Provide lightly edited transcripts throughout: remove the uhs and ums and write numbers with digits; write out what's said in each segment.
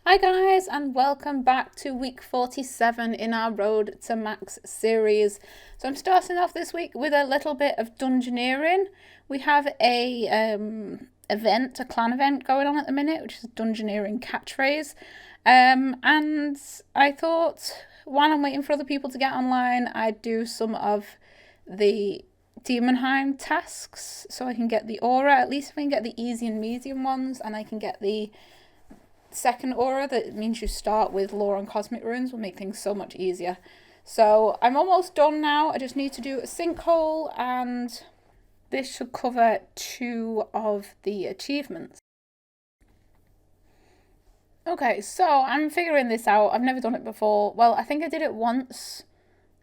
Hi guys, and welcome back to week 47 in our Road to Max series. So I'm starting off this week with a little bit of Dungeoneering. We have a clan event going on at the minute, which is Dungeoneering catchphrase. And I thought while I'm waiting for other people to get online, I'd do some of the Demonheim tasks so I can get the aura. At least if I can get the easy and medium ones, and I can get the second aura that means you start with lore and cosmic runes, will make things so much easier. So I'm almost done now. I just need to do a sinkhole, and this should cover 2 of the achievements. Okay, so I'm figuring this out. I've never done it before. Well, I think I did it once,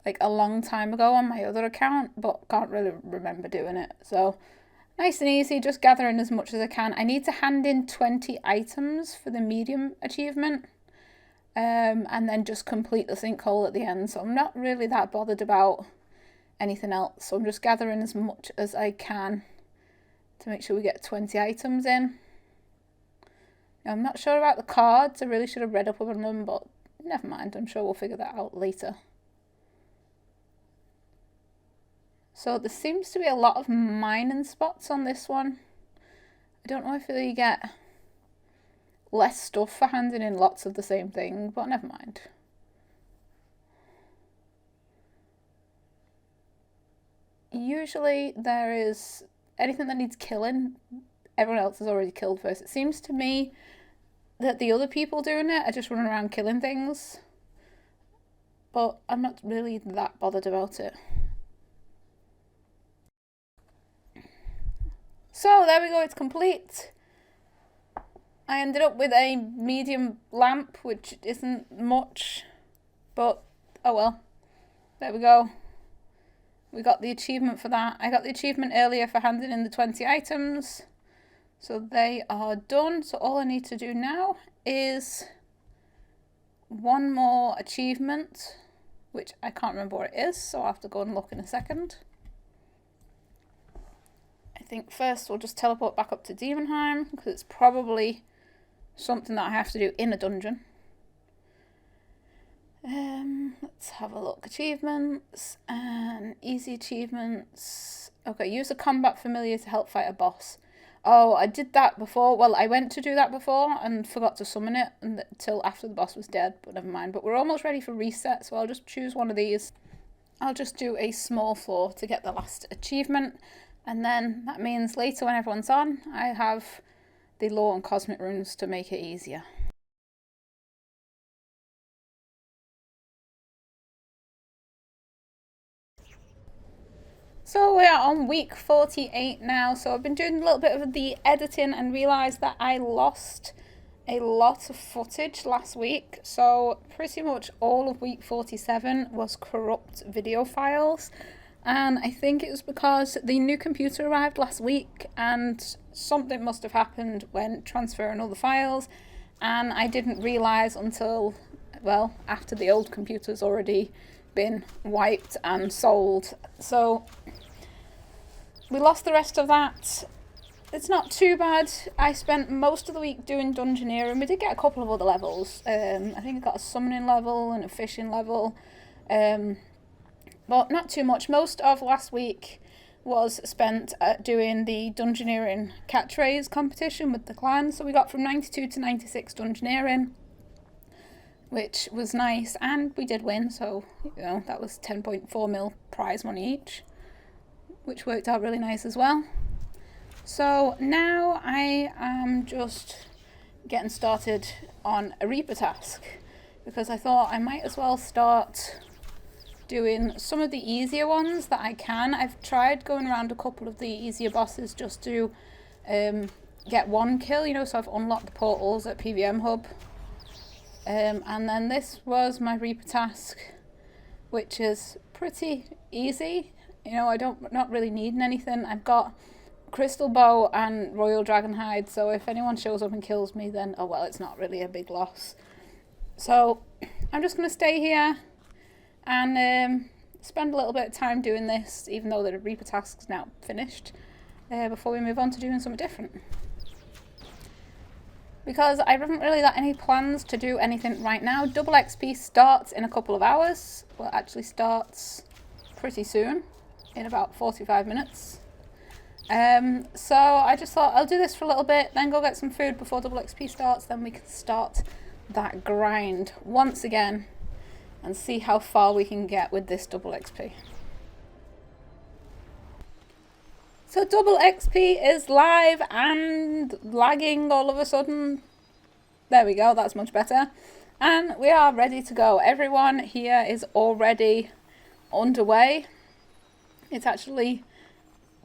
like a long time ago on my other account, but can't really remember doing it. So nice and easy, just gathering as much as I can. I need to hand in 20 items for the medium achievement, and then just complete the sinkhole at the end. So I'm not really that bothered about anything else. So I'm just gathering as much as I can to make sure we get 20 items in. Now, I'm not sure about the cards. I really should have read up on them, but never mind. I'm sure we'll figure that out later. So there seems to be a lot of mining spots on this one. I don't know if you get less stuff for handing in lots of the same thing, but never mind. Usually there is anything that needs killing, everyone else has already killed first. It seems to me that the other people doing it are just running around killing things, but I'm not really that bothered about it. So there we go, it's complete. I ended up with a medium lamp, which isn't much, but oh well. There we go. We got the achievement for that. I got the achievement earlier for handing in the 20 items. So they are done. So all I need to do now is one more achievement, which I can't remember what it is, so I'll have to go and look in a second. I think first we'll just teleport back up to Demonheim, because it's probably something that I have to do in a dungeon. Let's have a look. Achievements and easy achievements. Okay, use a combat familiar to help fight a boss. Oh, I did that before. Well, I went to do that before and forgot to summon it until after the boss was dead, but never mind. But we're almost ready for reset, so I'll just choose one of these. I'll just do a small floor to get the last achievement, and then that means later when everyone's on, I have the lore and cosmic runes to make it easier. So we are on week 48 now, so I've been doing a little bit of the editing and realised that I lost a lot of footage last week. So pretty much all of week 47 was corrupt video files, and I think it was because the new computer arrived last week and something must have happened when transferring all the files, and I didn't realise until, well, after the old computer's already been wiped and sold. So we lost the rest of that. It's not too bad. I spent most of the week doing Dungeoneering. We did get a couple of other levels. I think I got a summoning level and a fishing level, but not too much. Most of last week was spent doing the Dungeoneering catchphrase competition with the clan. So we got from 92 to 96 Dungeoneering, which was nice, and we did win, so you know that was 10.4 mil prize money each, which worked out really nice as well. So now I am just getting started on a Reaper task, because I thought I might as well start doing some of the easier ones that I can. I've tried going around a couple of the easier bosses just to get one kill, you know, so I've unlocked the portals at PVM Hub. And then this was my Reaper task, which is pretty easy. You know, not really needing anything. I've got Crystal Bow and Royal Dragonhide, so if anyone shows up and kills me, then oh well, it's not really a big loss. So I'm just going to stay here and spend a little bit of time doing this, even though the Reaper task's now finished, before we move on to doing something different. because I haven't really got any plans to do anything right now. Double XP starts in a couple of hours. Well, it actually starts pretty soon, in about 45 minutes. So I just thought I'll do this for a little bit, then go get some food before double XP starts, then we can start that grind once again and see how far we can get with this double XP. So double XP is live and lagging all of a sudden. There we go, that's much better. And we are ready to go. Everyone here is already underway. It's actually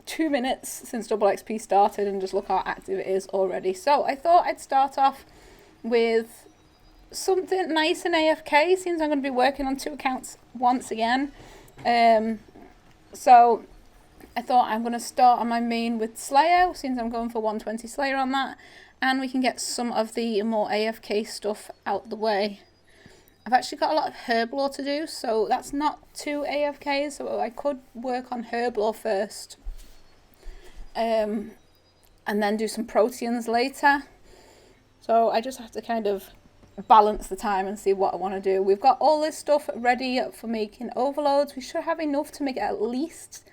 2 minutes since double XP started, and just look how active it is already. So I thought I'd start off with something nice and AFK, since I'm going to be working on 2 accounts once again. So I thought I'm going to start on my main with Slayer, since I'm going for 120 Slayer on that, and we can get some of the more AFK stuff out the way. I've actually got a lot of Herblore to do, so that's not too AFK, so I could work on Herblore first. And then do some Proteans later. So I just have to kind of balance the time and see what I want to do. We've got all this stuff ready for making overloads. We should have enough to make at least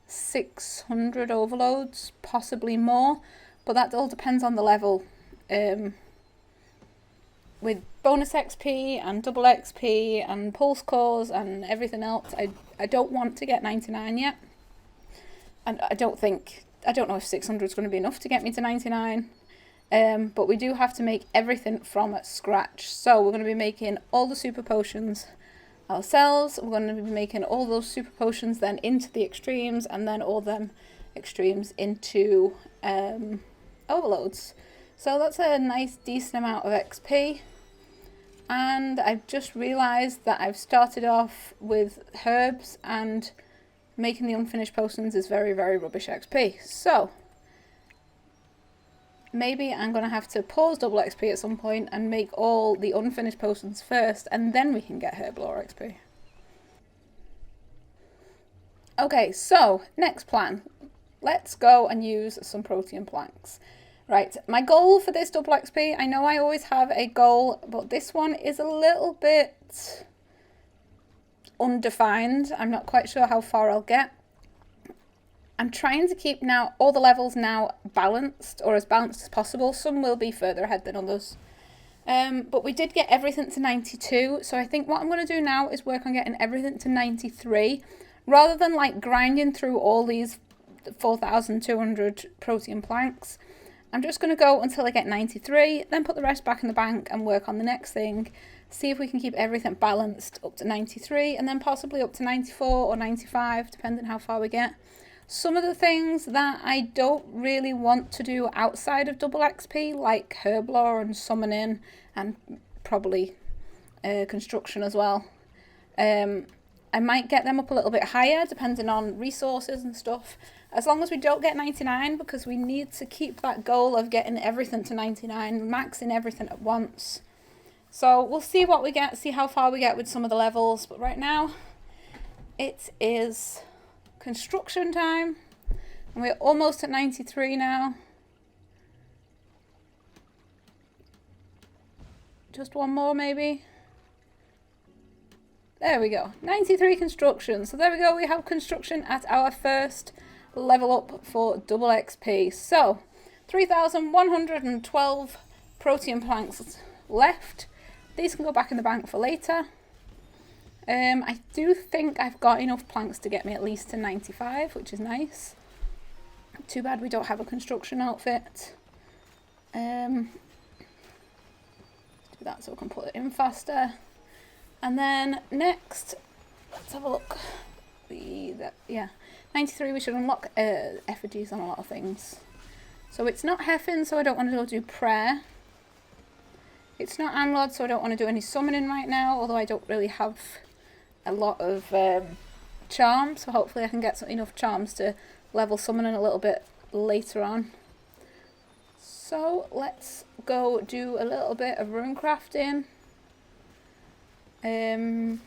600 overloads, possibly more, but that all depends on the level. With bonus XP and double XP and pulse cores and everything else, I don't want to get 99 yet. And I don't know if 600 is going to be enough to get me to 99. But we do have to make everything from scratch. So we're going to be making all the super potions ourselves. We're going to be making all those super potions then into the extremes, and then all them extremes into overloads. So that's a nice decent amount of XP. And I've just realised that I've started off with herbs, and making the unfinished potions is very, very rubbish XP. So maybe I'm going to have to pause double XP at some point and make all the unfinished potions first, and then we can get Herblore XP. Okay, so next plan. Let's go and use some protein planks. Right, my goal for this double XP, I know I always have a goal, but this one is a little bit undefined. I'm not quite sure how far I'll get. I'm trying to keep now all the levels now balanced, or as balanced as possible. Some will be further ahead than others. But we did get everything to 92, so I think what I'm going to do now is work on getting everything to 93, rather than like grinding through all these 4,200 protein planks. I'm just going to go until I get 93, then put the rest back in the bank and work on the next thing. See if we can keep everything balanced up to 93, and then possibly up to 94 or 95, depending how far we get. Some of the things that I don't really want to do outside of double XP, like Herblore and summoning, and probably construction as well. I might get them up a little bit higher, depending on resources and stuff. As long as we don't get 99, because we need to keep that goal of getting everything to 99, maxing everything at once. So we'll see what we get, see how far we get with some of the levels. But right now, it is construction time. And we're almost at 93 now. Just one more maybe. There we go, 93 construction. So there we go, we have construction at our first level up for double XP. So 3,112 protein planks left. These can go back in the bank for later. I do think I've got enough planks to get me at least to 95, which is nice. Too bad we don't have a construction outfit. Do that so we can put it in faster. And then next, let's have a look. 93, we should unlock effigies on a lot of things. So it's not Heffin, so I don't want to go do prayer. It's not Anlod, so I don't want to do any summoning right now, although I don't really have a lot of charms, so hopefully I can get enough charms to level summoning a little bit later on. So let's go do a little bit of rune crafting. I've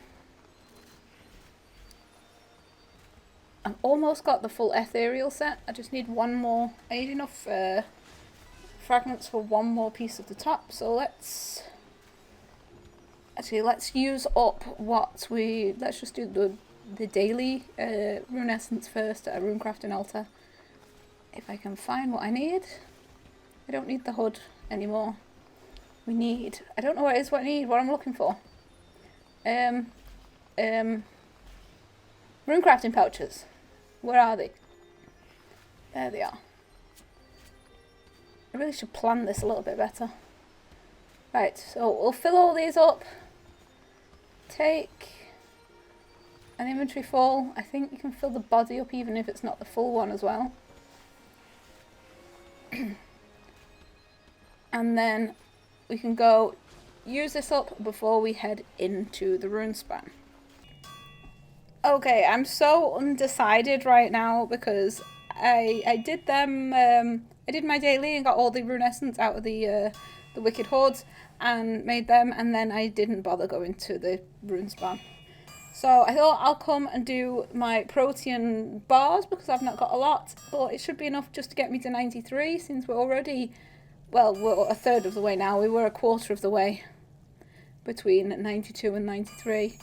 almost got the full ethereal set. I just need one more. I need enough fragments for one more piece of the top, so let's use up what let's just do the daily rune essence first at a rune crafting altar. If I can find what I need. I don't need the hood anymore. I don't know what it is what I need, what I'm looking for. Rune crafting pouches. Where are they? There they are. I really should plan this a little bit better. Right, so we'll fill all these up. Take an inventory full. I think you can fill the body up even if it's not the full one as well. And then we can go use this up before we head into the rune span. Okay, I'm so undecided right now because I did them. I did my daily and got all the rune essence out of the wicked hordes and made them, and then I didn't bother going to the rune span. So I thought I'll come and do my protean bars because I've not got a lot, but it should be enough just to get me to 93 since we're already, well, we're a third of the way now. We were a quarter of the way between 92 and 93.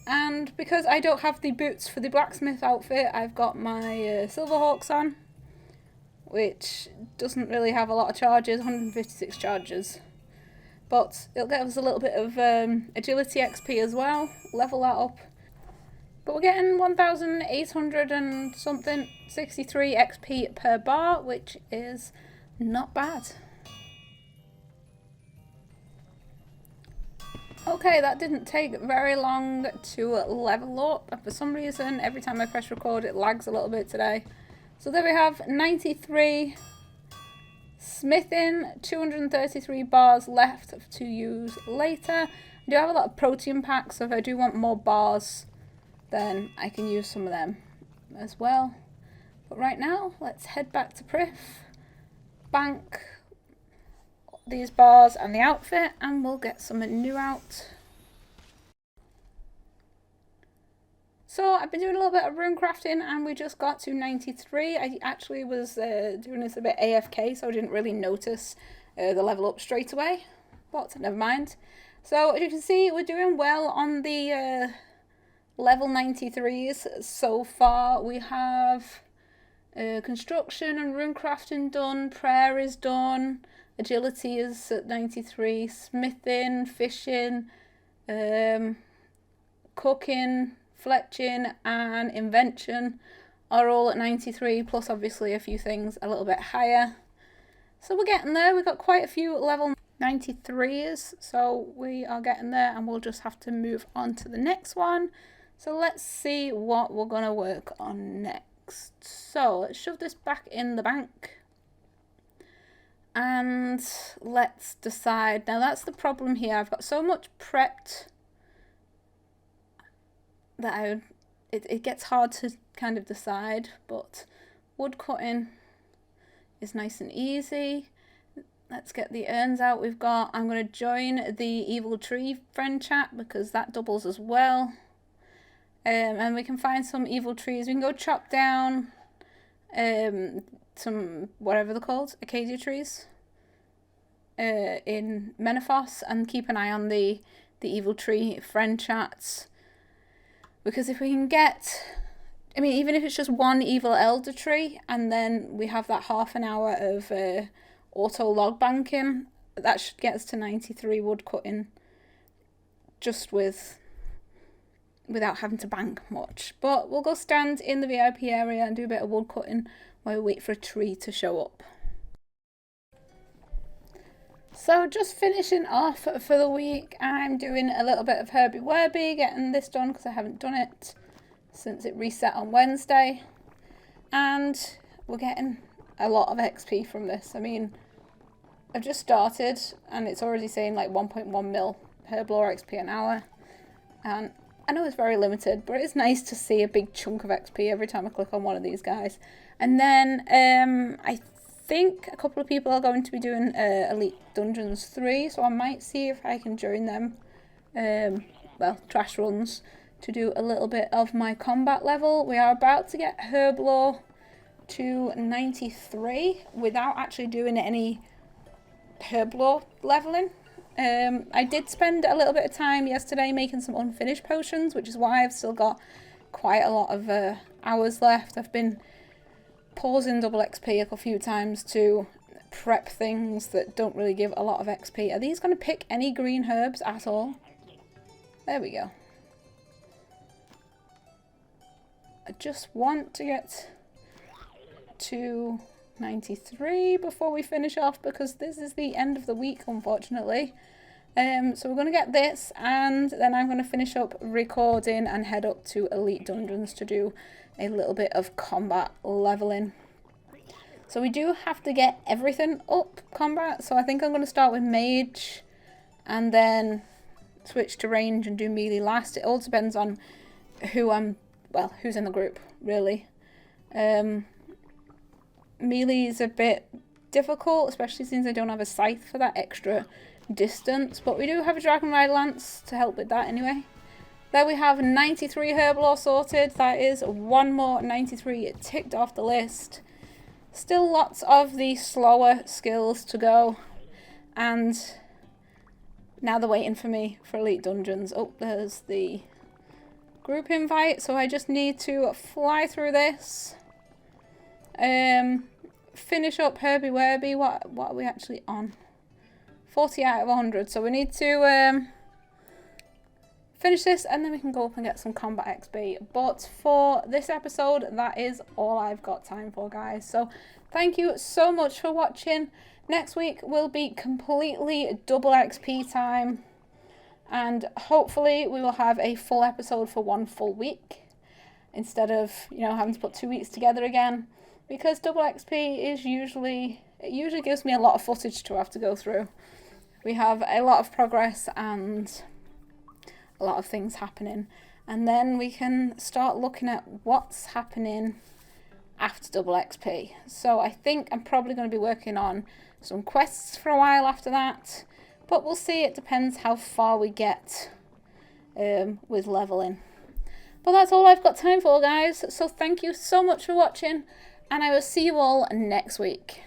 And because I don't have the boots for the blacksmith outfit, I've got my Silverhawks on, which doesn't really have a lot of charges, 156 charges. But it'll get us a little bit of agility XP as well, level that up. But we're getting 1,800 and something, 63 XP per bar, which is not bad. Okay, that didn't take very long to level up, and for some reason every time I press record it lags a little bit today. So there we have 93 smithing, 233 bars left to use later. I do have a lot of protein packs, so if I do want more bars then I can use some of them as well. But right now let's head back to Prif, bank these bars and the outfit, and we'll get something new out. So I've been doing a little bit of rune crafting and we just got to 93. I actually was doing this a bit AFK, so I didn't really notice the level up straight away, but never mind. So as you can see, we're doing well on the level 93s so far. We have construction and rune crafting done, prayer is done, agility is at 93, smithing, fishing, cooking, fletching and invention are all at 93, plus obviously a few things a little bit higher. So we're getting there. We've got quite a few level 93s, so we are getting there, and we'll just have to move on to the next one. So let's see what we're going to work on next. So let's shove this back in the bank. And let's decide. Now that's the problem here. I've got so much prepped that it gets hard to kind of decide, but wood cutting is nice and easy. Let's get the urns out we've got. I'm going to join the evil tree friend chat because that doubles as well. And we can find some evil trees. We can go chop down some, whatever they're called, acacia trees in Menethos, and keep an eye on the evil tree friend chats. Because if we can get, I mean, even if it's just one evil elder tree, and then we have that half an hour of auto log banking, that should get us to 93 wood cutting just without having to bank much. But we'll go stand in the VIP area and do a bit of wood cutting while we wait for a tree to show up. So just finishing off for the week, I'm doing a little bit of Herby Werby, getting this done because I haven't done it since it reset on Wednesday. And we're getting a lot of XP from this. I mean, I've just started and it's already saying like 1.1 mil Herblore XP an hour. And I know it's very limited, but it's nice to see a big chunk of XP every time I click on one of these guys. And then I think a couple of people are going to be doing Elite Dungeons 3, so I might see if I can join them, well, trash runs, to do a little bit of my combat level. We are about to get Herblore to 93 without actually doing any Herblore leveling. I did spend a little bit of time yesterday making some unfinished potions, which is why I've still got quite a lot of hours left. I've been pausing double XP a few times to prep things that don't really give a lot of XP. Are these going to pick any green herbs at all? There we go. I just want to get to 93 before we finish off, because this is the end of the week, unfortunately. So we're going to get this, and then I'm going to finish up recording and head up to Elite Dungeons to do a little bit of combat leveling. So we do have to get everything up combat, so I think I'm going to start with Mage and then switch to range and do melee last. It all depends on who's in the group, really. Melee is a bit difficult, especially since I don't have a scythe for that extra distance, but we do have a Dragon Ride Lance to help with that anyway. There we have 93 Herblore sorted. That is one more 93 ticked off the list. Still lots of the slower skills to go, and now they're waiting for me for Elite Dungeons. Oh, there's the group invite, so I just need to fly through this. Finish up Herbie Werby. What are we actually on? 40 out of 100, so we need to finish this and then we can go up and get some combat XP. But for this episode, that is all I've got time for, guys. So thank you so much for watching. Next week will be completely double XP time, and hopefully we will have a full episode for one full week instead of, you know, having to put 2 weeks together again, because double XP is usually gives me a lot of footage to have to go through. We have a lot of progress and a lot of things happening, and then we can start looking at what's happening after double XP. So I think I'm probably going to be working on some quests for a while after that, but we'll see. It depends how far we get with leveling. But that's all I've got time for, guys, so thank you so much for watching, and I will see you all next week.